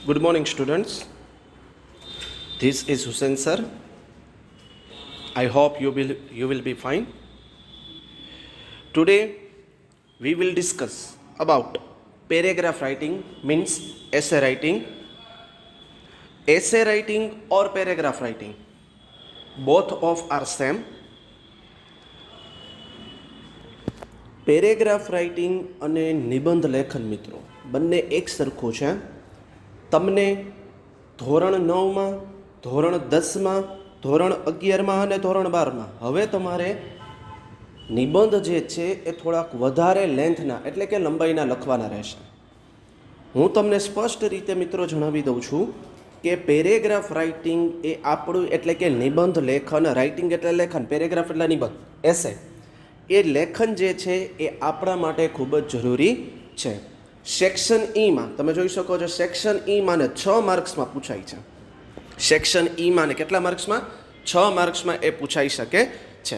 Good morning, students. This is Hussein sir. I hope you will be fine. Today we will discuss about paragraph writing, means essay writing. Essay writing or paragraph writing, both of are same. Paragraph writing અને નિબંધ લેખન મિત્રો બંને એક સરખું છે. તમને ધોરણ 9માં, ધોરણ 10માં, ધોરણ 11માં અને ધોરણ 12માં હવે તમારે નિબંધ જે છે એ થોડાક વધારે લેન્થના એટલે કે લંબાઈના લખવાના રહેશે. હું તમને સ્પષ્ટ રીતે મિત્રો જણાવી દઉં છું કે પેરેગ્રાફ રાઇટિંગ એ આપણું એટલે કે નિબંધ લેખન, રાઇટિંગ એટલે લેખન, પેરેગ્રાફ એટલે નિબંધ, એસે, એ લેખન જે છે એ આપણા માટે ખૂબ જ જરૂરી છે. સેક્શન ઈમાં તમે જોઈ શકો છો, સેક્શન ઈમાં ને 6 માર્ક્સમાં પૂછાય છે. સેક્શન ઈમાં ને કેટલા માર્ક્સમાં? 6 માર્ક્સમાં એ પૂછાઈ શકે છે.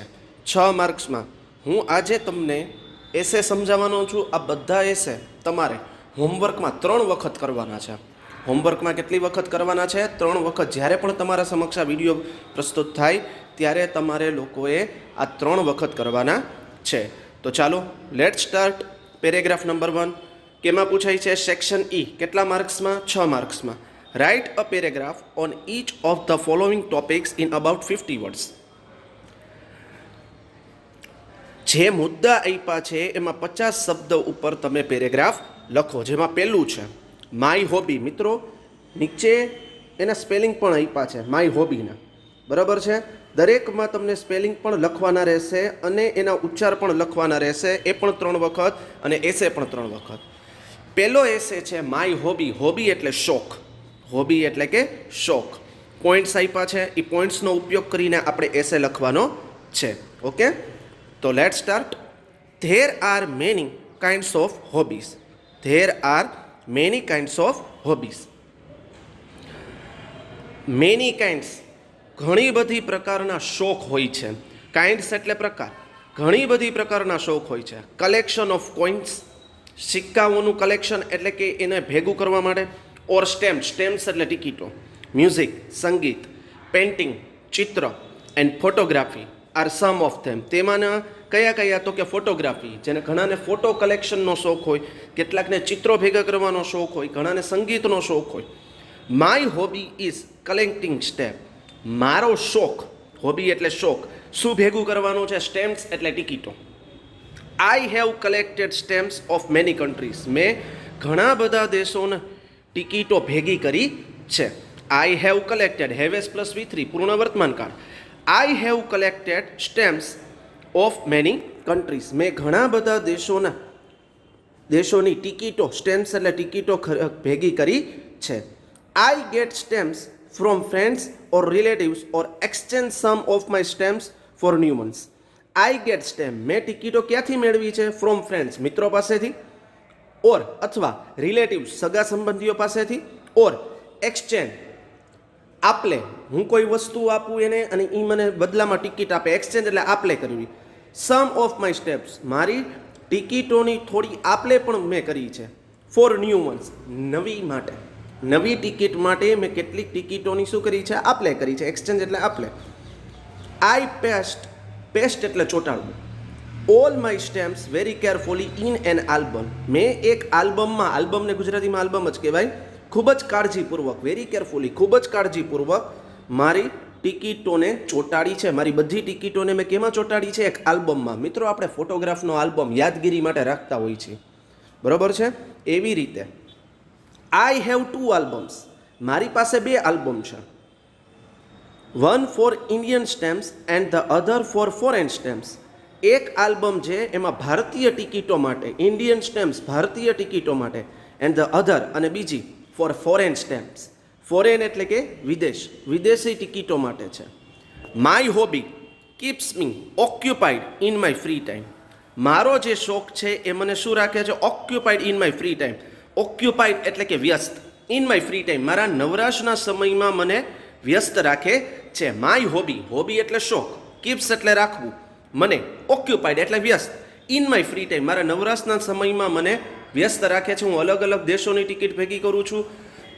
6 માર્ક્સમાં હું આજે તમને એસે સમજાવવાનો છું. આ બધા એસે તમારે હોમવર્કમાં 3 વખત કરવાના છે. હોમવર્કમાં કેટલી વખત કરવાના છે? 3 વખત. જ્યારે પણ તમારા સમક્ષ આ વિડીયો પ્રસ્તુત થાય ત્યારે તમારે લોકોએ આ 3 વખત કરવાના છે. તો ચાલો લેટ સ્ટાર્ટ. પેરેગ્રાફ નંબર 1 કેમાં પૂછાય છે? Section E. કેટલા માર્ક્સમાં? 6 માર્ક્સમાં. Write a paragraph on each of the following topics in about 50 words. જે મુદ્દા આપ્યા છે એમાં 50 શબ્દ ઉપર તમે પેરેગ્રાફ લખો. જેમાં પહેલું છે માય હોબી. મિત્રો નીચે એના સ્પેલિંગ પણ આપ્યા છે માય હોબીના, બરાબર છે. દરેકમાં તમને સ્પેલિંગ પણ લખવાના રહેશે અને એના ઉચ્ચાર પણ લખવાના રહેશે, એ પણ 3 વખત અને એસે પણ 3 વખત. પહેલો એસે છે માય હોબી. હોબી એટલે શોખ. હોબી એટલે કે શોખ. પોઈન્ટ્સ આપ્યા છે, એ પોઈન્ટ્સનો ઉપયોગ કરીને આપણે એસે લખવાનો છે. ઓકે, તો late start. There are many kinds of hobbies. There are many kinds of hobbies. Many kinds, ઘણી બધી પ્રકારના શોખ હોય છે. કાઇન્ડ્સ એટલે પ્રકાર. ઘણી બધી પ્રકારના શોખ હોય છે. કલેક્શન ઓફ કોઇન્સ, સિક્કાઓનું કલેક્શન એટલે કે એને ભેગું કરવા માટે. ઓર સ્ટેમ્પ, સ્ટેમ્પ્સ એટલે ટિકિટો. મ્યુઝિક, સંગીત, પેઇન્ટિંગ, ચિત્ર and photography are some of them. તેમાંના કયા કયા? તો કે ફોટોગ્રાફી, જેને ઘણાને ફોટો કલેક્શનનો શોખ હોય, કેટલાકને ચિત્રો ભેગા કરવાનો શોખ હોય, ઘણાને સંગીતનો શોખ હોય. My hobby is collecting stamp. મારો શોખ, હોબી એટલે શોખ, શું ભેગું કરવાનું છે? સ્ટેમ્પ્સ એટલે ટિકિટો. I have collected stamps of many countries. મેં ઘણા બધા દેશોને ટિકિટો ભેગી કરી છે. આઈ હેવ કલેક્ટેડ, હેવેસ પ્લસ V3, પૂર્ણ વર્તમાન કાળ. I have collected stamps of many countries. મેં ઘણા બધા દેશોની ટિકિટો, સ્ટેમ્પ્સ એટલે ટિકિટો ભેગી કરી છે. I get stamps from friends or relatives or exchange some of my stamps for new months. I get stamp, મેં ટિકિટો ક્યાંથી મેળવી છે? ફ્રોમ ફ્રેન્ડ્સ, મિત્રો પાસેથી, ઓર અથવા રિલેટિવ્સ, સગા સંબંધીઓ પાસેથી, ઓર એક્સચેન્જ, આપલે, હું કોઈ વસ્તુ આપું એને અને એ મને બદલામાં ટિકિટ આપે. એક્સચેન્જ એટલે આપલે કરવી. સમ ઓફ માય સ્ટેમ્પ્સ, મારી ટિકિટોની થોડી આપલે પણ મેં કરી છે. ફોર ન્યૂ મંથ્સ, નવી માટે, નવી ટિકિટ માટે મેં કેટલીક ટિકિટોની શું કરી છે? આપલે કરી છે. એક્સચેન્જ એટલે આપલે. આઈ પેસ્ટ, પેસ્ટ એટલે ચોંટાડવું. All my stamps very carefully in an album. મેં એક આલ્બમમાં, આલ્બમને ગુજરાતીમાં આલ્બમ જ કહેવાય, ખૂબ જ કાળજીપૂર્વક, વેરી કેરફુલી, ખૂબ જ કાળજીપૂર્વક મારી ટિકિટોને ચોંટાડી છે. મારી બધી ટિકિટોને મેં કેમાં ચોંટાડી છે? એક આલ્બમમાં. મિત્રો આપણે ફોટોગ્રાફનો આલ્બમ યાદગીરી માટે રાખતા હોઈએ છીએ, બરાબર છે? એવી રીતે આઈ હેવ 2 આલ્બમ્સ. મારી પાસે 2 આલ્બમ છે. One for Indian stamps and the other for foreign stamps. એક આલ્બમ છે એમાં ભારતીય ટિકિટો માટે, ઇન્ડિયન સ્ટેમ્પ્સ ભારતીય ટિકિટો માટે, એન્ડ ધ અધર અને બીજી ફોર ફોરેન સ્ટેમ્પ્સ. ફોરેન એટલે કે વિદેશ, વિદેશી ટિકિટો માટે છે. My hobby keeps me occupied in my free time. મારો જે શોખ છે એ મને શું રાખે છે? Occupied in my free time. Occupied એટલે કે વ્યસ્ત. ઇન માય ફ્રી ટાઈમ, મારા નવરાશના સમયમાં મને વ્યસ્ત રાખે છે. માય હોબી, હોબી એટલે શોખ, કીપ્સ એટલે રાખવું, મને ઓક્યુપાઈડ એટલે વ્યસ્ત, ઇન માય ફ્રી ટાઈમ મારા નવરાશના સમયમાં મને વ્યસ્ત રાખે છે. હું અલગ અલગ દેશોની ટિકિટ ભેગી કરું છું,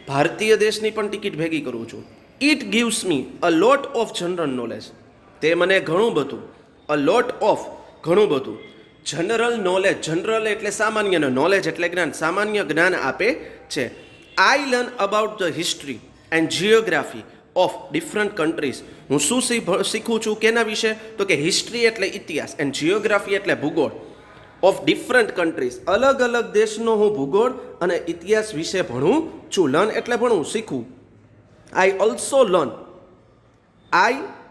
ભારતીય દેશની પણ ટિકિટ ભેગી કરું છું. It gives me a lot of general knowledge. તે મને ઘણું બધું, અ લોટ ઓફ ઘણું બધું, જનરલ નોલેજ, જનરલ એટલે સામાન્ય, નોલેજ એટલે જ્ઞાન, સામાન્ય જ્ઞાન આપે છે. I learn about the history and geography of different countries. હું શું શીખું છું કેના વિશે? તો કે હિસ્ટ્રી એટલે ઇતિહાસ એન્ડ જિયોગ્રાફી એટલે ભૂગોળ ઓફ ડિફરન્ટ કન્ટ્રીઝ, અલગ અલગ દેશનો હું ભૂગોળ અને ઇતિહાસ વિશે ભણું છું. લર્ન એટલે ભણવું, શીખવું. I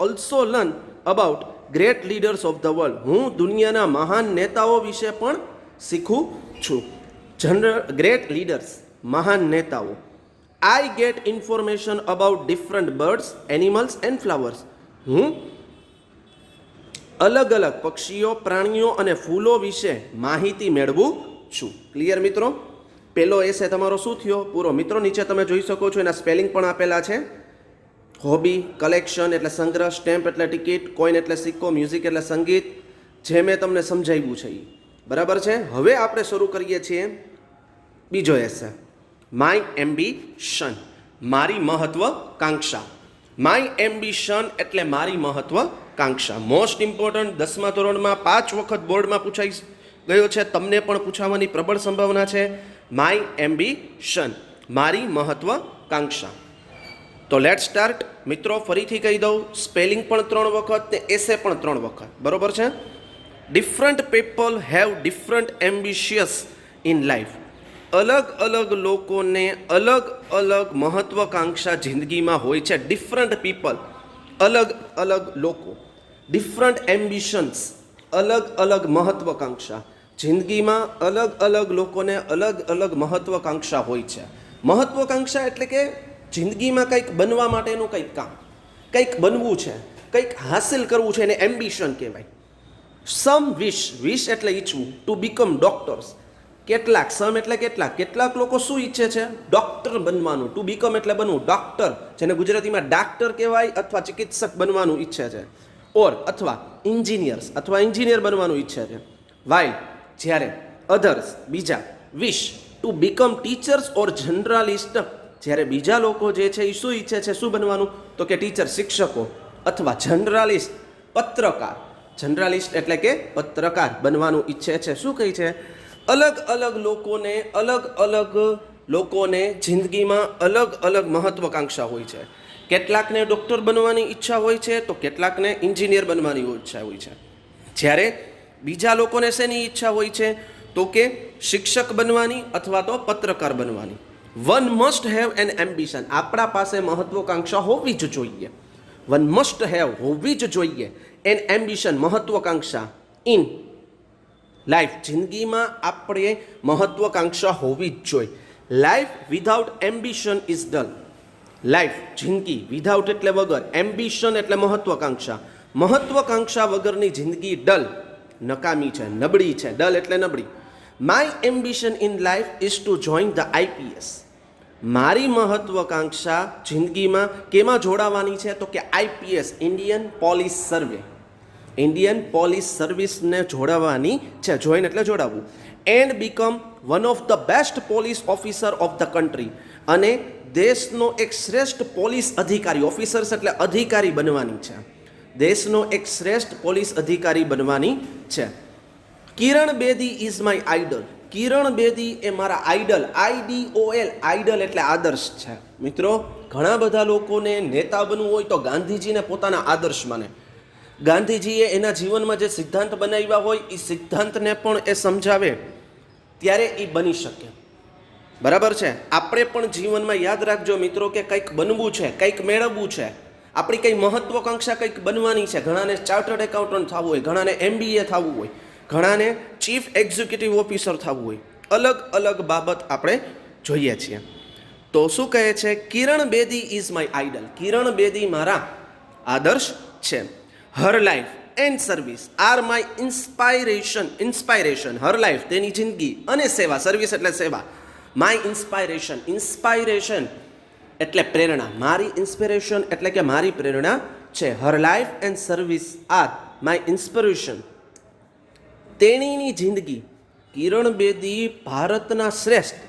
also learn about great leaders of the world. હું દુનિયાના મહાન નેતાઓ વિશે પણ શીખું છું. ગ્રેટ લીડર્સ, મહાન નેતાઓ. I get information about different birds, animals and flowers. હું અલગ અલગ પક્ષીઓ, પ્રાણીઓ અને ફૂલો વિશે માહિતી મેળવું છું. ક્લિયર મિત્રો? પહેલો એસે તમારો શું થયો? પૂરો. મિત્રો નીચે તમે જોઈ શકો છો, એના સ્પેલિંગ પણ આપેલા છે. હોબી, કલેક્શન એટલે સંગ્રહ, સ્ટેમ્પ એટલે ટિકિટ, કોઈન એટલે સિક્કો, મ્યુઝિક એટલે સંગીત, જે મેં તમને સમજાવ્યું છે એ બરાબર છે. હવે આપણે શરૂ કરીએ છીએ બીજો એસે. માય એમ્બિશન, મારી મહત્વકાંક્ષા. માય એમ્બિશન એટલે મારી મહત્વકાંક્ષા. મોસ્ટ ઇમ્પોર્ટન્ટ, 10મા ધોરણમાં 5 વખત બોર્ડમાં પૂછાઈ ગયો છે, તમને પણ પૂછાવાની પ્રબળ સંભાવના છે. માય એમ્બિશન, મારી મહત્વકાંક્ષા. તો લેટ સ્ટાર્ટ. મિત્રો ફરીથી કહી દઉં, સ્પેલિંગ પણ 3 વખત ને એસે પણ 3 વખત, બરોબર છે. Different people have different ambitious in life. અલગ અલગ લોકોને અલગ અલગ મહત્વકાંક્ષા જિંદગીમાં હોય છે. ડિફરન્ટ પીપલ, અલગ અલગ લોકો. ડિફરન્ટ એમ્બિશન્સ, અલગ અલગ મહત્વકાંક્ષા. જિંદગીમાં અલગ અલગ લોકોને અલગ અલગ મહત્વકાંક્ષા હોય છે. મહત્વકાંક્ષા એટલે કે જિંદગીમાં કંઈક બનવા માટેનું કંઈક કામ, કંઈક બનવું છે, કંઈક હાસિલ કરવું છે, એને એમ્બિશન કહેવાય. સમ વિશ એટલે ઈચ્છવું. To become doctors. કેટલાક, સમ એટલે કેટલાક લોકો શું ઈચ્છે છે? ડોક્ટર બનવાનું. ટુ બીકમ એટલે બનવું, ડોક્ટર, જેને ગુજરાતીમાં ડાક્ટર કહેવાય, અથવા ચિકિત્સક બનવાનું ઈચ્છે છે. ઓર અથવા ઇન્જિનિયર્સ, અથવા એન્જિનિયર બનવાનું ઈચ્છે છે. વાઇલ જ્યારે, અધર્સ બીજા. વિશ ટુ બીકમ ટીચર્સ ઓર જનરલિસ્ટ. જ્યારે બીજા લોકો જે છે એ શું ઈચ્છે છે? શું બનવાનું? તો કે ટીચર, શિક્ષકો, અથવા જનરલિસ્ટ, પત્રકાર. જનરલિસ્ટ એટલે કે પત્રકાર બનવાનું ઈચ્છે છે. શું કહે છે? અલગ અલગ લોકોને જિંદગીમાં અલગ અલગ મહત્વકાંક્ષા હોય છે. કેટલાકને ડૉક્ટર બનવાની ઈચ્છા હોય છે, તો કેટલાકને એન્જિનિયર બનવાની ઈચ્છા હોય છે. જ્યારે બીજા લોકોને શેની ઈચ્છા હોય છે? તો કે શિક્ષક બનવાની અથવા તો પત્રકાર બનવાની. One must have an ambition. આપણા પાસે મહત્વકાંક્ષા હોવી જ જોઈએ. વન મસ્ટ હેવ, હોવી જ જોઈએ, એન એમ્બિશન, મહત્વકાંક્ષા, ઇન લાઈફ. જિંદગીમાં આપણે મહત્વકાંક્ષા હોવી જ જોઈએ. Life without ambition is dull. Life, જિંદગી, વિધાઉટ એટલે વગર, એમ્બિશન એટલે મહત્વકાંક્ષા, મહત્વકાંક્ષા વગરની જિંદગી ડલ, નકામી છે, નબળી છે. ડલ એટલે નબળી. My ambition in life is to join the IPS. મારી મહત્વકાંક્ષા જિંદગીમાં કેમાં જોડાવાની છે? તો કે IPS, Indian police survey. Indian police સર્વિસને જોડાવાની છે. જોઈન એટલે જોડાવવું. And become one of the best police officer of the country. અને દેશનો એક શ્રેષ્ઠ પોલીસ અધિકારી, ઓફિસર્સ એટલે અધિકારી બનવાની છે. દેશનો એક શ્રેષ્ઠ પોલીસ અધિકારી બનવાની છે. Kiran Bedi is my idol. Kiran Bedi એ મારા આઈડલ. IDOL, આઈડલ એટલે આદર્શ છે. મિત્રો ઘણા બધા લોકોને નેતા બનવું હોય તો ગાંધીજીને પોતાના આદર્શ માને. ગાંધીજીએ એના જીવનમાં જે સિદ્ધાંત બનાવ્યા હોય એ સિદ્ધાંતને પણ એ સમજાવે ત્યારે એ બની શકે. બરાબર છે? આપણે પણ જીવનમાં યાદ રાખજો મિત્રો કે કંઈક બનવું છે, કંઈક મેળવવું છે, આપણી કંઈ મહત્વકાંક્ષા કંઈક બનવાની છે. ઘણાને ચાર્ટર્ડ એકાઉન્ટન્ટ થવું હોય, ઘણાને MBA થવું હોય, ઘણાને ચીફ એક્ઝિક્યુટિવ ઓફિસર થવું હોય. અલગ અલગ બાબત આપણે જોઈએ છીએ. તો શું કહે છે? Kiran Bedi is my idol. Kiran Bedi મારા આદર્શ છે. Her life and service are my inspiration. Her life તેની જિંદગી, અને સેવા, સર્વિસ એટલે સેવા. માય ઇન્સ્પાયરેશન એટલે પ્રેરણા. મારી ઇન્સ્પિરેશન એટલે કે મારી પ્રેરણા છે. Her life and service are my inspiration. તેણીની જિંદગી. કિરણ બેદી ભારતના શ્રેષ્ઠ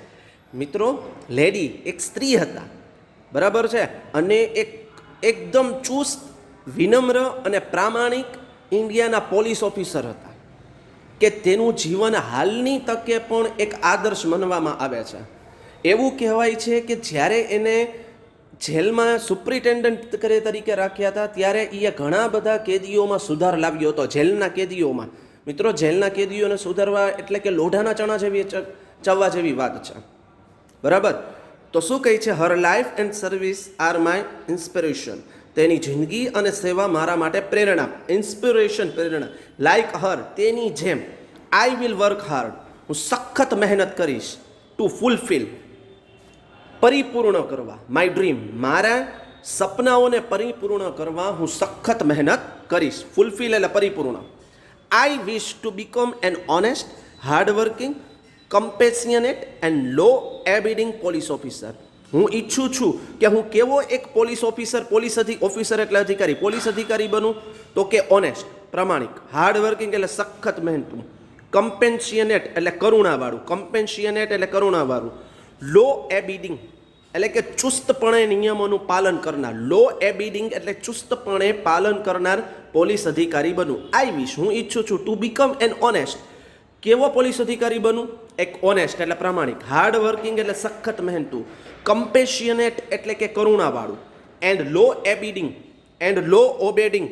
મિત્રો લેડી એક સ્ત્રી હતા, બરાબર છે, અને એકદમ ચુસ્ત, વિનમ્ર અને પ્રામાણિક ઇન્ડિયાના પોલીસ ઓફિસર હતા કે તેનું જીવન હાલની તકે પણ એક આદર્શ માનવામાં આવે છે. એવું કહેવાય છે કે જ્યારે એને જેલમાં સુપ્રિન્ટેન્ડન્ટ તરીકે રાખ્યા હતા ત્યારે એ ઘણા બધા કેદીઓમાં સુધાર લાવ્યો હતો. જેલના કેદીઓમાં, મિત્રો, જેલના કેદીઓને સુધારવા એટલે કે લોઢાના ચણા જેવી ચવવા જેવી વાત છે, બરાબર. તો શું કહે છે? Her life and service are my inspiration. તેની જિંદગી અને સેવા મારા માટે પ્રેરણા, ઇન્સ્પિરેશન, પ્રેરણા. લાઈક હર, તેની જેમ, આઈ વિલ વર્ક હાર્ડ, હું સખત મહેનત કરીશ, ટુ ફૂલફિલ, પરિપૂર્ણ કરવા, માય ડ્રીમ, મારા સપનાઓને પરિપૂર્ણ કરવા હું સખત મહેનત કરીશ. ફૂલફિલ એટલે પરિપૂર્ણ. I wish to become an honest, hardworking, compassionate and law abiding police officer. હું ઈચ્છું છું કે હું કેવો એક પોલીસ ઓફિસર, ઓફિસર એટલે અધિકારી, પોલીસ અધિકારી બનું, તો કે ઓનેસ્ટ, પ્રમાણિક, હાર્ડવર્કિંગ એટલે સખત મહેનતું, કમ્પેશિયનેટ એટલે કરુણાવાળું, કમ્પેશિયનેટ એટલે કરુણાવાળું, લો એબિડિંગ એટલે કે ચુસ્તપણે નિયમોનું પાલન કરનાર, લો એબિડિંગ એટલે ચુસ્તપણે પાલન કરનાર પોલીસ અધિકારી બનું. આઈ વિશ, હું ઈચ્છું છું, ટુ બીકમ એન ઓનેસ્ટ, કેવો પોલીસ અધિકારી બનું? એક ઓનેસ્ટ એટલે પ્રામાણિક, હાર્ડ વર્કિંગ એટલે સખત મહેનતું, કમ્પેશિયનેટ એટલે કે કરુણાવાળું, and law abiding and law obeying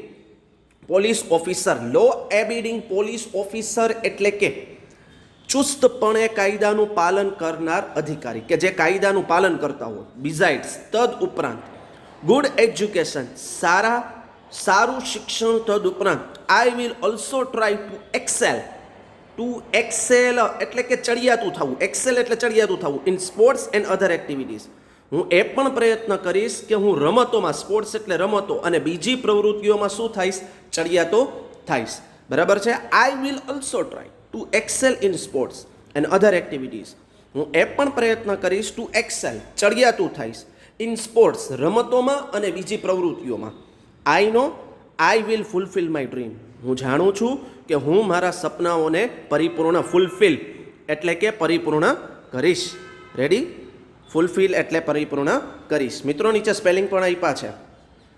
police officer. Law abiding police officer એટલે કે ચુસ્તપણે કાયદાનું પાલન કરનાર અધિકારી, કે જે કાયદાનું પાલન કરતા હોય. બિઝાઇડ્સ, તદ ઉપરાંત, ગુડ એજ્યુકેશન, સારું શિક્ષણ તદ ઉપરાંત, I will also try to excel, એટલે કે ચડિયાતું થવું, એક્સેલ એટલે ચડિયાતું થવું, in sports and other activities. હું એ પણ પ્રયત્ન કરીશ કે હું રમતોમાં, સ્પોર્ટ્સ એટલે રમતો, અને બીજી પ્રવૃત્તિઓમાં શું થઈશ? ચડિયાતો થઈશ, બરાબર છે. I will also try to excel in sports and other activities. હું એ પણ પ્રયત્ન કરીશ ટુ એક્સેલ, ચડિયાતું થઈશ, ઇન સ્પોર્ટ્સ, રમતોમાં અને બીજી પ્રવૃત્તિઓમાં. I know I will fulfil my dream. હું જાણું છું કે હું મારા સપનાઓને પરિપૂર્ણ, ફૂલફિલ એટલે કે પરિપૂર્ણ કરીશ. રેડી? ફૂલફિલ એટલે પરિપૂર્ણ કરીશ. મિત્રો, નીચે સ્પેલિંગ પણ આપ્યા છે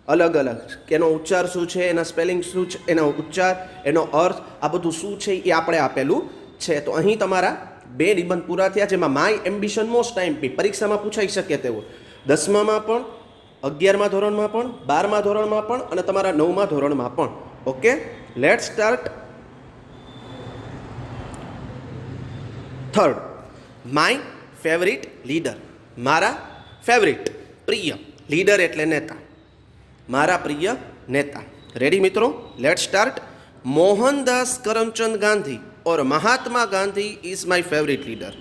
અલગ અલગ, કે એનો ઉચ્ચાર શું છે, એના સ્પેલિંગ શું છે, એનો ઉચ્ચાર, એનો અર્થ, આ બધું શું છે એ આપણે આપેલું છે. તો અહીં તમારા 2 નિબંધ પૂરા થયા, જેમાં માય એમ્બિશન મોસ્ટ ટાઈમ પરીક્ષામાં પૂછાઈ શકે તેવું, 10માં પણ, 11મા ધોરણમાં પણ, 12મા ધોરણમાં પણ અને તમારા 9મા ધોરણમાં પણ. Okay, let's start. Third, my favourite leader. મારા ફેવરિટ, પ્રિય, લીડર એટલે નેતા, મારા પ્રિય નેતા. રેડી મિત્રો? Let's start. Mohandas Karamchand Gandhi or Mahatma Gandhi is my favourite leader.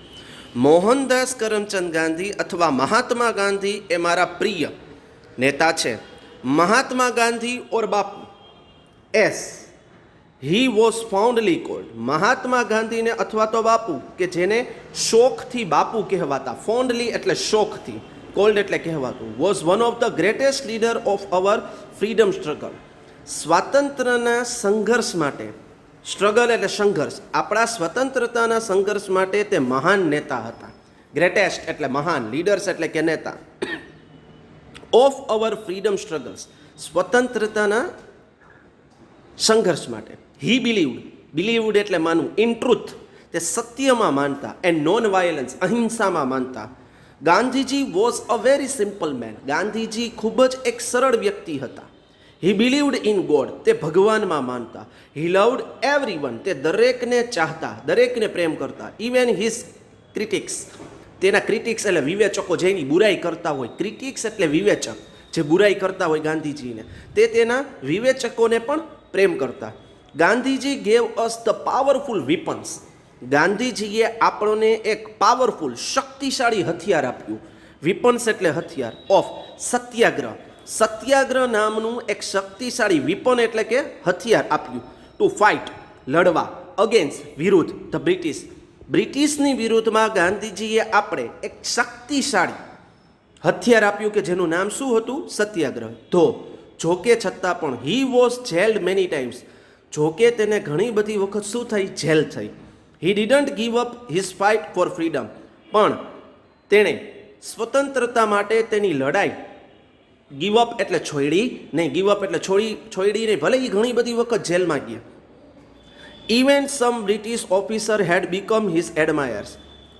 Mohandas Karamchand Gandhi અથવા મહાત્મા ગાંધી એ મારા પ્રિય નેતા છે. મહાત્મા ગાંધી ઓર બાપુ, એસ હી વોઝ ફાઉન્ડલી કોલ્ડ. મહાત્મા ગાંધીને અથવા તો બાપુ, કે જેને શોખથી બાપુ કહેવાતા, ફોન્ડલી એટલે શોખથી, કોલ્ડ એટલે કહેવાતું, was one of the greatest leader of our freedom struggle. સ્વાતંત્ર્યના સંઘર્ષ માટે, સ્ટ્રગલ એટલે સંઘર્ષ, આપણા સ્વતંત્રતાના સંઘર્ષ માટે તે મહાન નેતા હતા. ગ્રેટેસ્ટ એટલે મહાન, લીડર્સ એટલે કે નેતા. ઓફ અવર ફ્રીડમ સ્ટ્રગલ્સ, સ્વતંત્રતાના સંઘર્ષ માટે. હી બિલીવડ એટલે માનવું, ઇન ટ્રુથ તે સત્યમાં માનતા, એન્ડ નોન વાયલન્સ અહિંસામાં માનતા. Gandhiji was a very simple man. Gandhiji ખૂબ જ એક સરળ વ્યક્તિ હતા. હી બિલીવડ ઇન ગોડ, તે ભગવાનમાં માનતા. હી લવડ એવરીવન, તે દરેકને ચાહતા, દરેકને પ્રેમ કરતા. ઇવન હિઝ ક્રિટિક્સ, તેના ક્રિટિક્સ એટલે વિવેચકો, જેની બુરાઈ કરતા હોય. ક્રિટિક્સ એટલે વિવેચક, જે બુરાઈ કરતા હોય ગાંધીજીને, તે તેના વિવેચકોને પણ પ્રેમ કરતા. Gandhiji gave us the powerful weapons. ગાંધીજીએ આપણને એક પાવરફુલ, શક્તિશાળી હથિયાર આપ્યું. વિપન્સ એટલે હથિયાર. ઓફ સત્યાગ્રહ, સત્યાગ્રહ નામનું એક શક્તિશાળી વિપન એટલે કે હથિયાર આપ્યું. ટુ ફાઇટ, લડવા, અગેન્સ્ટ વિરુદ્ધ, ધ બ્રિટિશ, બ્રિટિશની વિરુદ્ધમાં ગાંધીજીએ આપણે એક શક્તિશાળી હથિયાર આપ્યું કે જેનું નામ શું હતું? સત્યાગ્રહ. જોકે છતાં પણ he was jailed many times, જોકે તેને ઘણી બધી વખત શું થઈ? જેલ થઈ. He didn't give up his fight for freedom, પણ તેણે સ્વતંત્રતા માટે તેની લડાઈ ગીવ અપ એટલે છોડી નહીં, ગીવ અપ એટલે છોડી નહીં, ભલે એ ઘણી બધી વખત જેલમાં ગયા. ઇવન સમ બ્રિટિશ ઓફિસર હેડ બીકમ હિઝ એડમાયર્સ.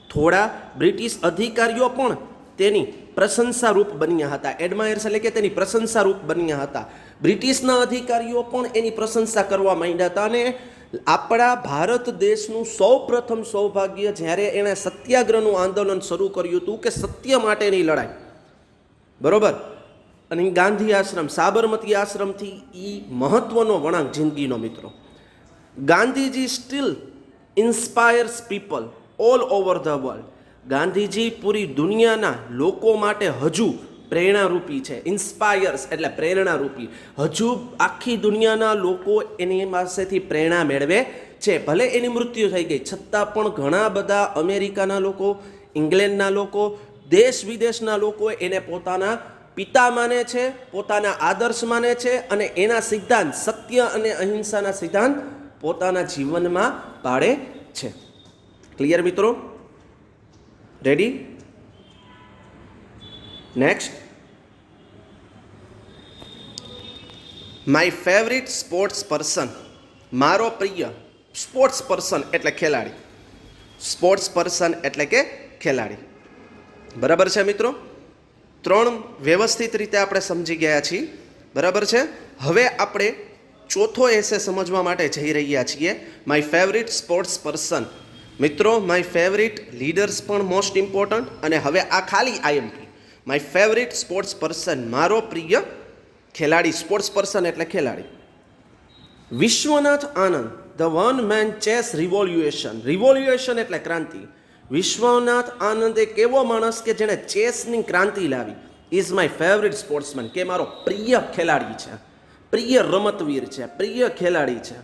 થોડા બ્રિટિશ અધિકારીઓ પણ તેની પ્રશંસારૂપ બન્યા હતા. એડમાયર્સ એટલે કે તેની પ્રશંસારૂપ બન્યા હતા. બ્રિટિશના અધિકારીઓ પણ એની પ્રશંસા કરવા માંડ્યા હતા. અને આપણા ભારત દેશનું સૌપ્રથમ સૌભાગ્ય જ્યારે એણે સત્યાગ્રહનું આંદોલન શરૂ કર્યું હતું કે સત્ય માટેની લડાઈ, બરોબર. અને ગાંધી આશ્રમ, સાબરમતી આશ્રમથી એ મહત્વનો વળાંક જિંદગીનો મિત્રો. Gandhiji still inspires people all over the world. Gandhiji પૂરી દુનિયાના લોકો માટે હજુ પ્રેરણારૂપી છે. ઇન્સ્પાયર્સ એટલે પ્રેરણારૂપી. હજુ આખી દુનિયાના લોકો એની પાસેથી પ્રેરણા મેળવે છે. ભલે એની મૃત્યુ થઈ ગઈ છતાં પણ ઘણા બધા અમેરિકાના લોકો, ઇંગ્લેન્ડના લોકો, દેશ વિદેશના લોકો એને પોતાના પિતા માને છે, પોતાના આદર્શ માને છે અને એના સિદ્ધાંત, સત્ય અને અહિંસાના સિદ્ધાંત પોતાના જીવનમાં પાળે છે. ક્લિયર મિત્રો? Ready? Next, my favourite sports person. મારો પ્રિય સ્પોર્ટ્સ પર્સન એટલે ખેલાડી. સ્પોર્ટ્સ પર્સન એટલે કે ખેલાડી. બરાબર છે મિત્રો? 3 વ્યવસ્થિત રીતે આપણે સમજી ગયા છીએ. બરાબર છે? હવે આપણે ચોથો એસે સમજવા માટે જઈ રહ્યા છીએ. My favourite sports person. મિત્રો, માય ફેવરિટ લીડર્સ પણ મોસ્ટ ઇમ્પોર્ટન્ટ. અને હવે આ ખાલી IMP. My favourite sports person, મારો પ્રિય ખેલાડી. સ્પોર્ટ્સ પર્સન એટલે ખેલાડી. Vishwanath Anand, the one man chess revolution. Revolution એટલે ક્રાંતિ. વિશ્વનાથ આનંદ એક એવો માણસ કે જેણે ચેસની ક્રાંતિ લાવી. ઇઝ માય ફેવરિટ સ્પોર્ટ્સમેન, કે મારો પ્રિય ખેલાડી છે, પ્રિય રમતવીર છે, પ્રિય ખેલાડી છે.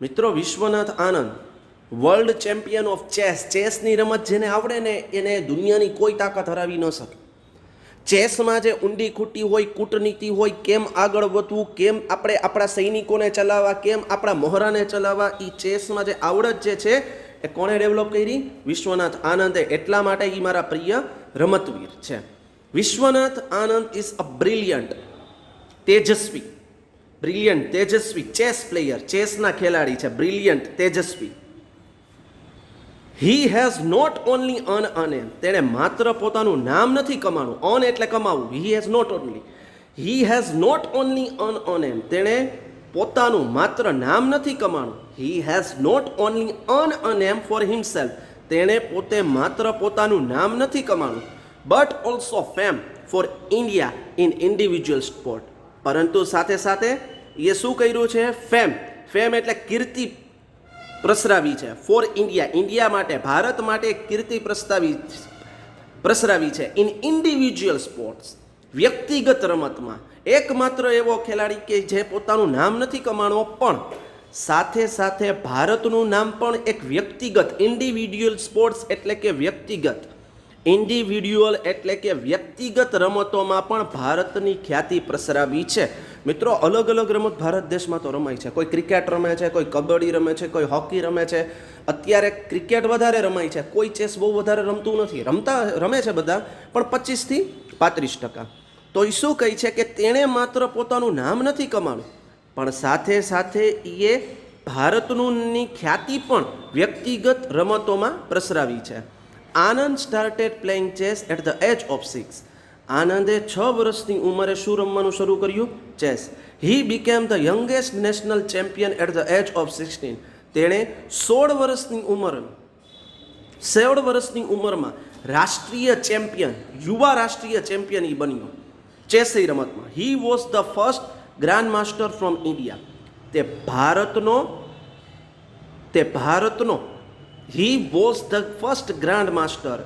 મિત્રો, વિશ્વનાથ આનંદ વર્લ્ડ ચેમ્પિયન ઓફ ચેસ. ચેસની રમત જેને આવડે ને એને દુનિયાની કોઈ તાકાત હરાવી ન શકે. ચેસમાં જે ઊંડી ખૂટી હોય, કૂટનીતિ હોય, કેમ આગળ વધવું, કેમ આપણે આપણા સૈનિકોને ચલાવવા, કેમ આપણા મોહરાને ચલાવવા, એ ચેસમાં જે આવડત જે છે એ કોણે ડેવલપ કરી? વિશ્વનાથ આનંદે. એટલા માટે એ મારા પ્રિય રમતવીર છે. Vishwanath Anand is a brilliant, તેજસ્વી, બ્રિલિયન્ટ તેજસ્વી ચેસ પ્લેયર. ચેસના ખેલાડી છે, બ્રિલિયન્ટ તેજસ્વી. હી હેઝ નોટ ઓનલી અન અનેમ. તેણે માત્ર પોતાનું નામ નથી કમાણું. અન એટલે કમાવું. હી હેઝ નોટ ઓનલી અન અનેમ. તેણે પોતાનું માત્ર નામ નથી કમાણું. હી હેઝ નોટ ઓનલી અન અનેમ ફોર હિમસેલ્ફ. તેણે પોતે માત્ર પોતાનું નામ નથી કમાણું, but also fame for India in individual sport. પરંતુ સાથે સાથે એ શું કર્યું છે? ફેમ એટલે કીર્તિ પ્રસરાવી છે. ફોર ઇન્ડિયા, ઇન્ડિયા માટે, ભારત માટે કીર્તિ પ્રસરાવી છે. ઇન ઇન્ડિવિજ્યુઅલ સ્પોર્ટ્સ, વ્યક્તિગત રમતમાં. એકમાત્ર એવો ખેલાડી કે જે પોતાનું નામ નથી કમાણો પણ સાથે સાથે ભારતનું નામ પણ એક વ્યક્તિગત, ઇન્ડિવિડ્યુઅલ સ્પોર્ટ્સ એટલે કે વ્યક્તિગત, ઇન્ડિવિડ્યુઅલ એટલે કે વ્યક્તિગત રમતોમાં પણ ભારતની ખ્યાતિ પ્રસરાવી છે. મિત્રો, અલગ અલગ રમત ભારત દેશમાં તો રમાય છે. કોઈ ક્રિકેટ રમે છે, કોઈ કબડ્ડી રમે છે, કોઈ હોકી રમે છે. અત્યારે ક્રિકેટ વધારે રમાય છે, કોઈ ચેસ બહુ વધારે રમતું નથી. રમે છે બધા, પણ 25 થી 35%. તો એ શું કહે છે કે તેણે માત્ર પોતાનું નામ નથી કમાણું, પણ સાથે સાથે એ ભારતની ખ્યાતિ પણ વ્યક્તિગત રમતોમાં પ્રસરાવી છે. Anand started playing chess at the age of 6. આનંદે 6 વર્ષની ઉંમરે શું રમવાનું શરૂ કર્યું? Chess. He became the youngest national champion at the age of 16. તેણે 16 વર્ષની ઉંમરમાં રાષ્ટ્રીય ચેમ્પિયન, યુવા રાષ્ટ્રીય ચેમ્પિયન એ બન્યો ચેસની રમતમાં. He was the first grand master from India. He was the first grand master,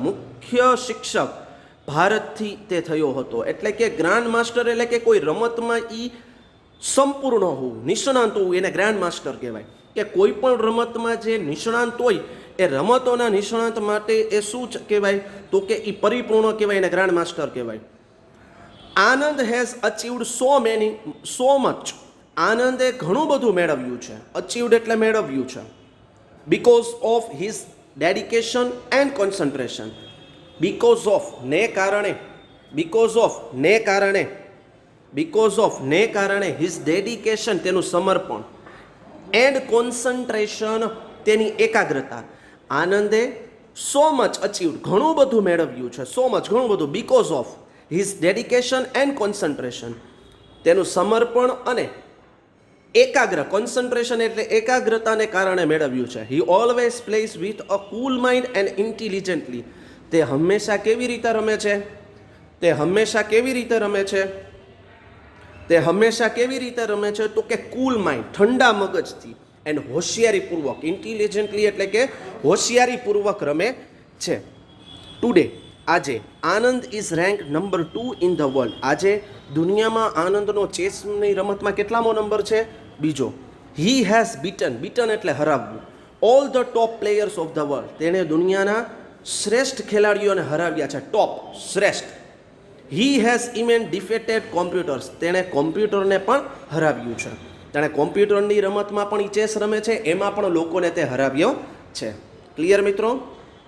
મુખ્ય શિક્ષક ભારતથી તે થયો હતો. એટલે કે ગ્રાન્ડ માસ્ટર એટલે કે કોઈ રમતમાં એ સંપૂર્ણ હોવું, નિષ્ણાંત હોવું, એને ગ્રાન્ડ માસ્ટર કહેવાય. કે કોઈ પણ રમતમાં જે નિષ્ણાંત હોય એ રમતોના નિષ્ણાંત માટે એ શું કહેવાય? તો કે એ પરિપૂર્ણ કહેવાય, એને ગ્રાન્ડ માસ્ટર કહેવાય. આનંદ હેઝ અચીવડ સો મચ. આનંદે ઘણું બધું મેળવ્યું છે. અચીવડ એટલે મેળવ્યું છે. Because of his dedication and concentration. Because of ને કારણે, બીકોઝ ઓફ ને કારણે, બીકોઝ ઓફ ને કારણે, હિઝ ડેડિકેશન તેનું સમર્પણ, એન્ડ કોન્સન્ટ્રેશન તેની એકાગ્રતા. આનંદે સો મચ અચીવડ ઘણું બધું મેળવ્યું છે, સો મચ ઘણું બધું. Because of his dedication and concentration તેનું સમર્પણ અને એકાગ્ર, કોન્સન્ટ્રેશન એટલે એકાગ્રતાને કારણે મેળવ્યું છે. He always place with a cool mind and intelligently. તે હંમેશા કેવી રીતે રમે છે? તે હંમેશા કેવી રીતે રમે છે? તે હંમેશા કેવી રીતે રમે છે? તો કે કૂલ માઇન્ડ, ઠંડા મગજથી, એન્ડ હોશિયારીપૂર્વક. ઇન્ટેલિજન્ટલી એટલે કે હોશિયારીપૂર્વક રમે છે. ટુડે આજે Anand is rank number 2 in the world. આજે દુનિયામાં આનંદનો ચેસની રમતમાં કેટલામો નંબર છે? બીજો. હી હેઝ બીટન, બીટન એટલે હરાવવું, all the top players of the world. તેણે દુનિયાના શ્રેષ્ઠ ખેલાડીઓને હરાવ્યા છે, ટોપ, શ્રેષ્ઠ. He has even defeated computers. તેણે કોમ્પ્યુટરને પણ હરાવ્યું છે. તેણે કોમ્પ્યુટરની રમતમાં પણ ચેસ રમે છે, એમાં પણ લોકોને તે હરાવ્યો છે. ક્લિયર મિત્રો?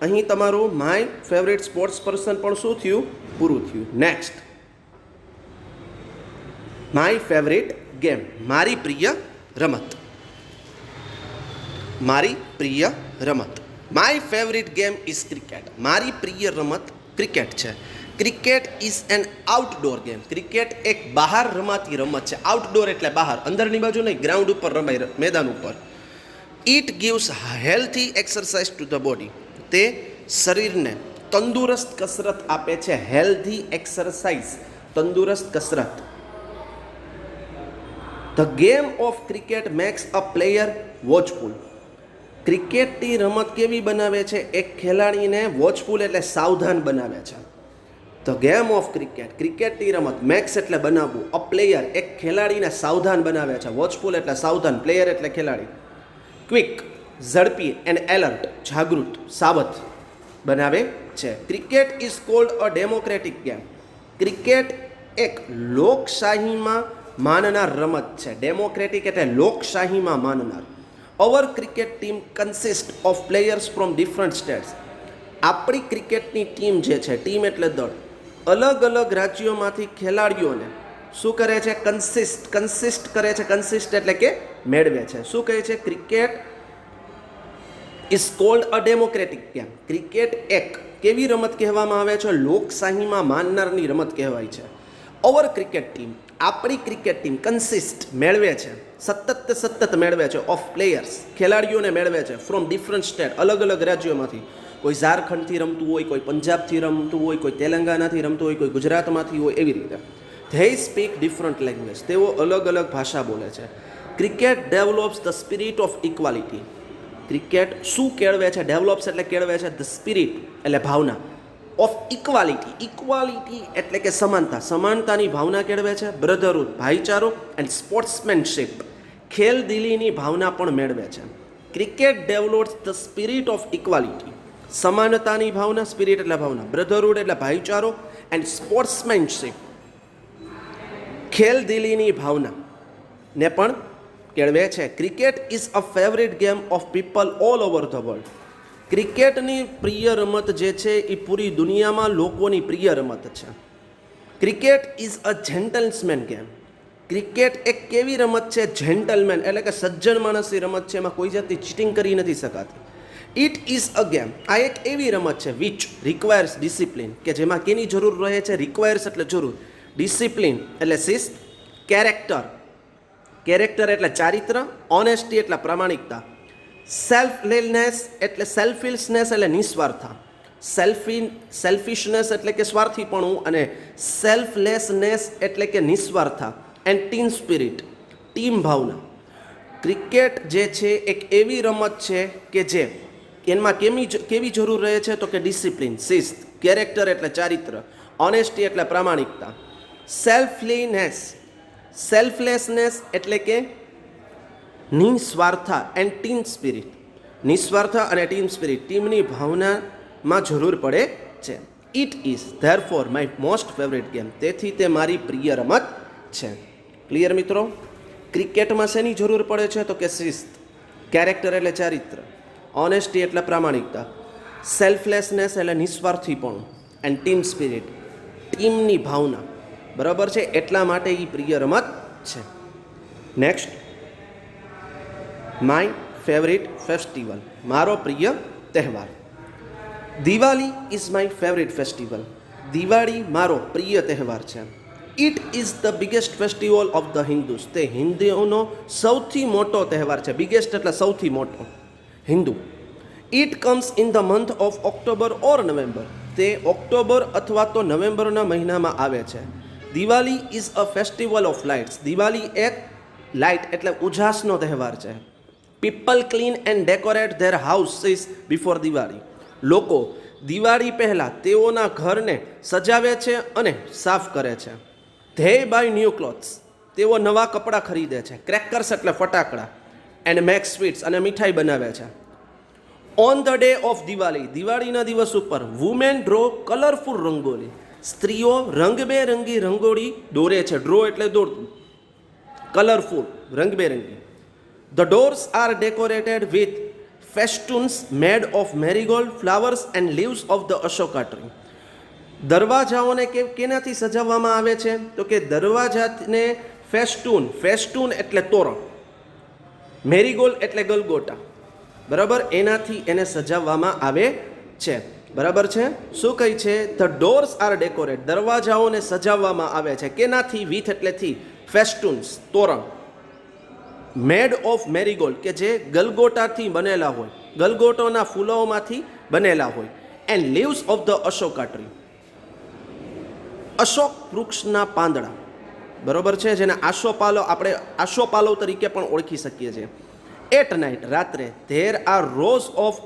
અહીં તમારું માય ફેવરેટ સ્પોર્ટ્સ પર્સન પણ શું થયું? પૂરું થયું. નેક્સ્ટ, માય ફેવરેટ ગેમ, મારી પ્રિય રમત. મારી પ્રિય રમત. My favourite game is cricket. મારી પ્રિય રમત ક્રિકેટ છે. Cricket is an outdoor game. Cricket એક બહાર રમાતી રમત છે. આઉટડોર એટલે બહાર, અંદરની બાજુ નહીં, ગ્રાઉન્ડ ઉપર રમાય, મેદાન ઉપર. It gives healthy exercise to the body. તે શરીરને તંદુરસ્ત કસરત આપે છે. હેલ્ધી એક્સરસાઇઝ, તંદુરસ્ત કસરત. The game of cricket makes a player watchful. ક્રિકેટની રમત કેવી બનાવે છે? એક ખેલાડીને વોચફુલ એટલે સાવધાન બનાવે છે. ધ ગેમ ઓફ ક્રિકેટ, ક્રિકેટની રમત, મેક્સ એટલે બનાવવું, અ પ્લેયર એક ખેલાડીને સાવધાન બનાવે છે. વોચફુલ એટલે સાવધાન, પ્લેયર એટલે ખેલાડી. ક્વિક ઝડપી, એન્ડ એલર્ટ જાગૃત, સાવધ બનાવે છે. Cricket is called a democratic game. Cricket એક લોકશાહીમાં માનનાર રમત છે. ડેમોક્રેટિક એટલે લોકશાહીમાં માનનાર. Our cricket team consist of players from different states. આપણી ક્રિકેટની ટીમ જે છે, ટીમ એટલે દળ, અલગ અલગ રાજ્યોમાંથી ખેલાડીઓને શું કરે છે? કન્સિસ્ટ કરે છે. કન્સિસ્ટ એટલે કે મેળવે છે. શું કહે છે? Cricket is called a democratic game. Cricket એક કેવી રમત કહેવામાં આવે છે? લોકશાહીમાં માનનારની રમત કહેવાય છે. અવર ક્રિકેટ ટીમ, આપણી ક્રિકેટ ટીમ, કન્સિસ્ટ મેળવે છે, સતત મેળવે છે, ઓફ પ્લેયર્સ ખેલાડીઓને મેળવે છે, ફ્રોમ ડિફરન્ટ સ્ટેટ અલગ અલગ રાજ્યોમાંથી. કોઈ ઝારખંડથી રમતું હોય, કોઈ પંજાબથી રમતું હોય, કોઈ તેલંગાનાથી રમતું હોય, કોઈ ગુજરાતમાંથી હોય, એવી રીતે. They speak different language. તેઓ અલગ અલગ ભાષા બોલે છે. Cricket develops the spirit of equality. Cricket શું કેળવે છે? ડેવલપ્સ એટલે કેળવે છે. ધ સ્પિરિટ એટલે ભાવના, ઓફ ઇક્વાલિટી, ઇક્વાલિટી એટલે કે સમાનતા, સમાનતાની ભાવના કેળવે છે. બ્રધરહુડ ભાઈચારો, એન્ડ સ્પોર્ટ્સમેનશિપ ખેલદિલીની ભાવના પણ મેળવે છે. Cricket develops the spirit of equality, સમાનતાની ભાવના, સ્પિરિટ એટલે ભાવના, બ્રધરહુડ એટલે ભાઈચારો, એન્ડ સ્પોર્ટ્સમેનશિપ ખેલદિલીની ભાવના ને પણ કેળવે છે. Cricket is a favourite game of people all over the world. ક્રિકેટની પ્રિય રમત જે છે એ પૂરી દુનિયામાં લોકોની પ્રિય રમત છે. Cricket is a gentleman game. Cricket એક કેવી રમત છે? જેન્ટલમેન એટલે કે સજ્જન માણસની રમત છે. એમાં કોઈ જાતની ચીટિંગ કરી નથી શકાતી. ઇટ ઇઝ અ ગેમ, આ એક એવી રમત છે વિચ રિક્વાયર્સ ડિસિપ્લિન, કે જેમાં કેની જરૂર રહે છે? રિક્વાયર્સ એટલે જરૂર, ડિસિપ્લિન એટલે શિસ્ત, કેરેક્ટર, કેરેક્ટર એટલે ચારિત્ર, ઓનેસ્ટી એટલે પ્રામાણિકતા, સેલ્ફલેસનેસ એટલે સેલ્ફિશનેસ એટલે નિસ્વાર્થતા, સેલ્ફિશનેસ એટલે કે સ્વાર્થીપણું, અને સેલ્ફલેસનેસ એટલે કે નિસ્વાર્થતા, એન્ડ ટીમ સ્પિરિટ ટીમ ભાવના. ક્રિકેટ જે છે એક એવી રમત છે કે જે એમાં કેવી જરૂર રહે છે? તો કે ડિસિપ્લિન, શિસ્ત, કેરેક્ટર એટલે ચારિત્ર, ઓનેસ્ટી એટલે પ્રામાણિકતા, સેલ્ફલેસનેસ એટલે કે નિસ્વાર્થતા, એન્ડ ટીમ સ્પિરિટ, નિસ્વાર્થતા અને ટીમ સ્પિરિટ ટીમની ભાવનામાં જરૂર પડે છે. It is therefore my most favourite game. તેથી તે મારી પ્રિય રમત છે. ક્લિયર મિત્રો? ક્રિકેટમાં શેની જરૂર પડે છે? તો કે શિસ્ત, કેરેક્ટર એટલે ચારિત્ર, ઓનેસ્ટી એટલે પ્રામાણિકતા, સેલ્ફલેસનેસ એટલે નિસ્વાર્થીપણું, એન્ડ ટીમ સ્પિરિટ, ટીમની ભાવના. બરાબર છે, એટલા માટે એ પ્રિય રમત છે. નેક્સ્ટ, માય ફેવરિટ ફેસ્ટિવલ, મારો પ્રિય તહેવાર. Diwali is my favourite festival, Diwali મારો પ્રિય તહેવાર છે. It is the biggest festival of the Hindus, તે હિન્દુઓનો સૌથી મોટો તહેવાર છે. બિગેસ્ટ એટલે સૌથી મોટો, Hindu. It comes in the month of October or November, તે ઓક્ટોબર અથવા તો નવેમ્બરના મહિનામાં આવે છે. Diwali is a festival of lights, Diwali એક લાઇટ એટલે ઉજાસનો તહેવાર છે. People clean and decorate there houses before Diwali, લોકો દિવાળી પહેલાં તેઓના ઘરને સજાવે છે અને સાફ કરે છે. ધે બાય ન્યૂ ક્લોથ્સ, તેઓ નવા કપડાં ખરીદે છે. ક્રેકર્સ એટલે ફટાકડા. એન્ડ મેક સ્વીટ્સ, અને મીઠાઈ બનાવે છે. On the day of Diwali, દિવાળીના દિવસ ઉપર વુમેન ડ્રો કલરફુલ રંગોલી, સ્ત્રીઓ રંગબેરંગી રંગોળી દોરે છે. ડ્રો એટલે દોરતું, કલરફુલ રંગબેરંગી. The doors are decorated with festoons made of marigold flowers and leaves of the Ashoka tree, દરવાજાઓને કેનાથી સજાવવામાં આવે છે? તો કે દરવાજાને ફેસ્ટૂન, ફેસ્ટૂન એટલે તોરણ, મેરીગોલ્ડ એટલે ગલગોટા, બરાબર, એનાથી એને સજાવવામાં આવે છે. બરાબર છે. શું કહે છે? ધ ડોર્સ આર ડેકોરેટ, દરવાજાઓને સજાવવામાં આવે છે. કેનાથી? વિથ એટલેથી, ફેસ્ટૂન્સ તોરણ, મેડ ઓફ મેરીગોલ્ડ કે જે ગલગોટાથી બનેલા હોય, ગલગોટોના ફૂલોમાંથી બનેલા હોય. And leaves of the Ashoka tree, Ashok વૃક્ષના પાંદડા, બરોબર છે, જેને આશોપાલો આપણે આશોપાલો તરીકે પણ ઓળખી શકીએ છીએ. એટ નાઇટ, રાત્રે, there are rose of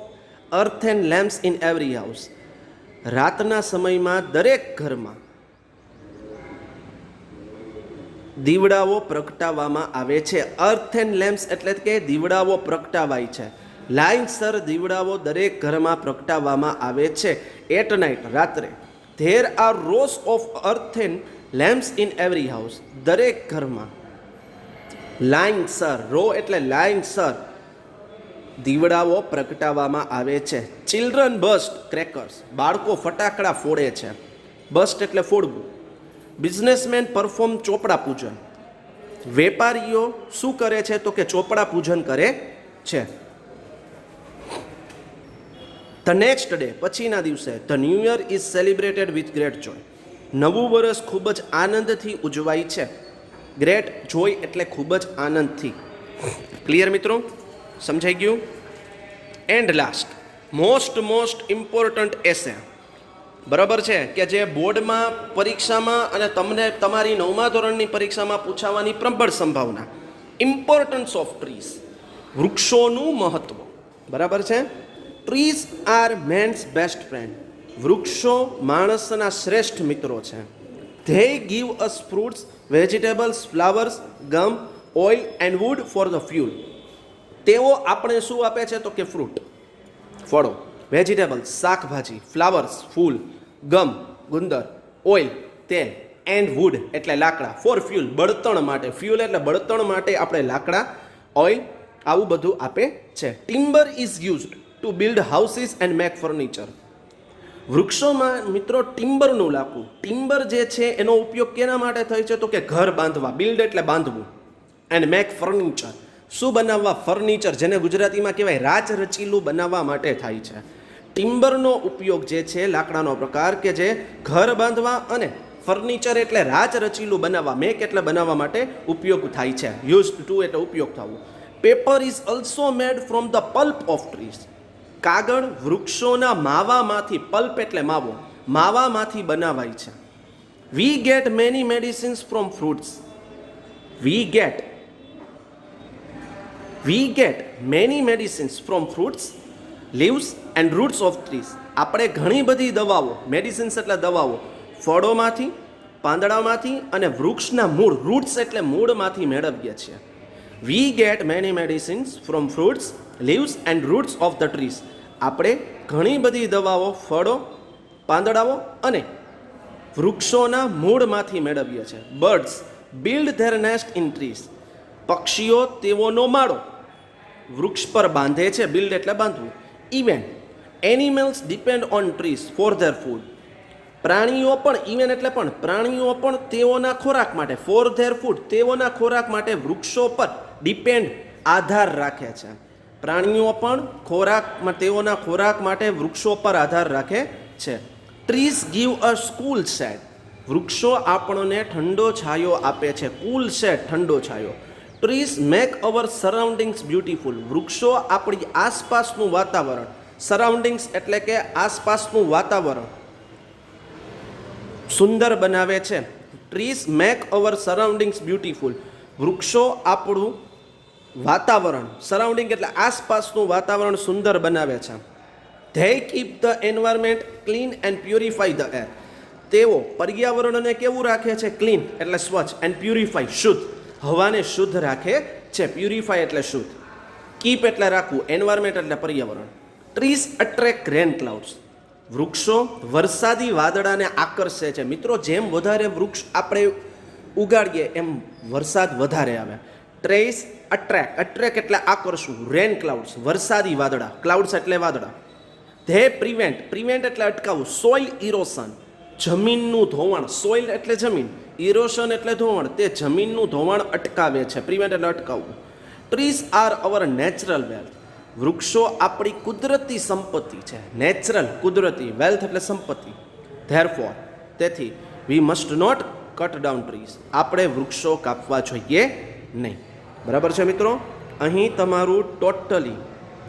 earth and lamps in every house, રાતના સમયમાં દરેક ઘરમાં દીવડાઓ પ્રગટાવવામાં આવે છે. અર્થ એન્ડ લેમ્પ્સ એટલે કે દીવડાઓ પ્રગટાવાય છે. લાઇનસર દીવડાઓ દરેક ઘરમાં પ્રગટાવવામાં આવે છે. એટ નાઇટ, રાત્રે. There are rose of earth and lamps in every house, દરેક ઘરમાં લાઇનસર, રો એટલે લાઇનસર દીવડાઓ પ્રગટાવવામાં આવે છે. ચિલ્ડ્રન બસ્ટ ક્રેકર્સ, બાળકો ફટાકડા ફોડે છે. બસ્ટ એટલે ફોડવું. બિઝનેસમેન પરફોર્મ ચોપડા પૂજન, વેપારીઓ શું કરે છે? તો કે ચોપડા પૂજન કરે છે. ધ નેક્સ્ટ ડે, પછીના દિવસે, the new year is celebrated with great joy, નવું વર્ષ ખૂબ જ આનંદથી ઉજવાય છે. ગ્રેટ જોય એટલે ખૂબ જ આનંદથી. ક્લિયર મિત્રો? સમજાઈ ગયું? એન્ડ લાસ્ટ, મોસ્ટ ઇમ્પોર્ટન્ટ એસે, બરાબર છે, કે જે બોર્ડમાં પરીક્ષામાં અને તમને તમારી 9મા ધોરણની પરીક્ષામાં પૂછાવાની પ્રબળ સંભાવના. ઇમ્પોર્ટન્સ ઓફ ટ્રીઝ, વૃક્ષોનું મહત્વ. બરાબર છે. Trees are man's best friend, વૃક્ષો માણસના શ્રેષ્ઠ મિત્રો છે. They give us fruits, vegetables, flowers, gum, oil and wood for the fuel, તેઓ આપણે શું આપે છે? તો કે ફ્રૂટ, ફળો, વેજીટેબલ્સ, શાકભાજી, ફ્લાવર્સ, ફૂલ, ગમ, ગુંદર, ઓઇલ, તેલ, એન્ડ વુડ એટલે લાકડા, ફોર ફ્યુલ બળતણ માટે, ફ્યુલ એટલે બળતણ માટે આપણે લાકડા, ઓઇલ, આવું બધું આપે છે. Timber is used to build houses and make furniture, વૃક્ષોમાં મિત્રો ટિમ્બરનું લાકડું, ટિમ્બર જે છે એનો ઉપયોગ કેના માટે થાય છે? તો કે ઘર બાંધવા, બિલ્ડ એટલે બાંધવું, એન્ડ મેક ફર્નિચર શું બનાવવા? ફર્નિચર, જેને ગુજરાતીમાં કહેવાય રાચ રચીલું બનાવવા માટે થાય છે. ટિમ્બરનો ઉપયોગ જે છે લાકડાનો પ્રકાર કે જે ઘર બાંધવા અને ફર્નિચર એટલે રાચ રચીલું બનાવવા, મેક એટલે બનાવવા માટે ઉપયોગ થાય છે. યુઝ ટુ એટલે ઉપયોગ થવું. Paper is also made from the pulp of trees, કાગળ વૃક્ષોના માવામાંથી, પલ્પ એટલે માવો, માવામાંથી બનાવાય છે. We get many medicines from fruits, we get many medicines from fruits, leaves and roots of trees, આપણે ઘણી બધી દવાઓ, મેડિસિન્સ એટલે દવાઓ, ફળોમાંથી, પાંદડામાંથી અને વૃક્ષના મૂળ, રૂટ્સ એટલે મૂળમાંથી મેળવીએ છીએ. We get many medicines from fruits, leaves and roots of the trees, આપણે ઘણી બધી દવાઓ, ફળો, પાંદડાઓ અને વૃક્ષોના મૂળમાંથી મેળવીએ છીએ. Birds build their nest in trees, પક્ષીઓ તેઓનો માળો વૃક્ષ પર બાંધે છે. બિલ્ડ એટલે બાંધવું. Even animals depend on trees for their food. પ્રાણીઓ પણ ઇવન એટલે પણ પ્રાણીઓ પણ તેઓના ખોરાક માટે ફોર ધેર ફૂડ તેઓના ખોરાક માટે વૃક્ષો પર ડિપેન્ડ આધાર રાખે છે. પ્રાણીઓ પણ ખોરાકમાં તેઓના ખોરાક માટે વૃક્ષો પર આધાર રાખે છે. Trees give a cool shade. વૃક્ષો આપણને ઠંડો છાયો આપે છે. કૂલ શેડ ઠંડો છાયો. Trees make our surroundings beautiful. વૃક્ષો આપણી આસપાસનું વાતાવરણ, સરાઉન્ડિંગ્સ એટલે કે આસપાસનું વાતાવરણ સુંદર બનાવે છે. Trees make our surroundings beautiful. વૃક્ષો આપણું વાતાવરણ, સરાઉન્ડિંગ એટલે આસપાસનું વાતાવરણ સુંદર બનાવે છે. They keep the environment clean and purify the air. તેઓ પર્યાવરણને કેવું રાખે છે? ક્લીન એટલે સ્વચ્છ, એન્ડ પ્યુરિફાય શુદ્ધ, હવાને શુદ્ધ રાખે છે. પ્યુરિફાય એટલે શુદ્ધ, કીપ એટલે રાખવું, એન્વાયરમેન્ટ એટલે પર્યાવરણ. ટ્રીઝ અટ્રેક્ટ રેન ક્લાઉડ્સ. વૃક્ષો વરસાદી વાદળાને આકર્ષે છે. મિત્રો, જેમ વધારે વૃક્ષ આપણે ઉગાડીએ એમ વરસાદ વધારે આવે. ટ્રીઝ અટ્રેક્ટ, અટ્રેક્ટ એટલે આકર્ષવું, રેન ક્લાઉડ્સ વરસાદી વાદળા, ક્લાઉડ્સ એટલે વાદળા. ધે પ્રિવેન્ટ, પ્રિવેન્ટ એટલે અટકાવવું, સોઇલ ઇરોશન જમીનનું ધોવાણ, સોઇલ એટલે જમીન, ઇરોશન એટલે ધોવાણ, તે જમીનનું ધોવાણ અટકાવે છે. પ્રિવેન્ટ એટલે અટકાવવું. Trees are our natural wealth. વૃક્ષો આપણી કુદરતી સંપત્તિ છે. નેચરલ કુદરતી, વેલ્થ એટલે સંપત્તિ. ધેરફોર તેથી we must not cut down trees. આપણે વૃક્ષો કાપવા જોઈએ નહીં. બરાબર છે મિત્રો? અહીં તમારું ટોટલી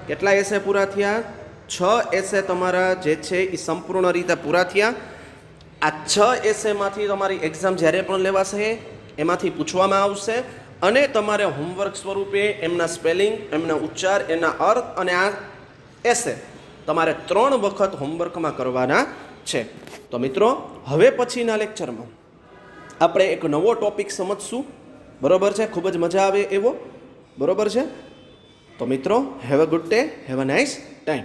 કેટલા એસે પૂરા થયા? 6 એસે તમારા જે છે એ સંપૂર્ણ રીતે પૂરા થયા. આ 6 એસેમાંથી તમારી એક્ઝામ જ્યારે પણ લેવાશે એમાંથી પૂછવામાં આવશે અને તમારે હોમવર્ક સ્વરૂપે એમના સ્પેલિંગ, એમના ઉચ્ચાર, એના અર્થ અને આ એસે તમારે 3 વખત હોમવર્કમાં કરવાના છે. તો મિત્રો, હવે પછીના લેક્ચરમાં આપણે એક નવો ટોપિક સમજશું. બરોબર છે? ખૂબ જ મજા આવે એવો. બરોબર છે? તો મિત્રો, have a good day, have a nice time.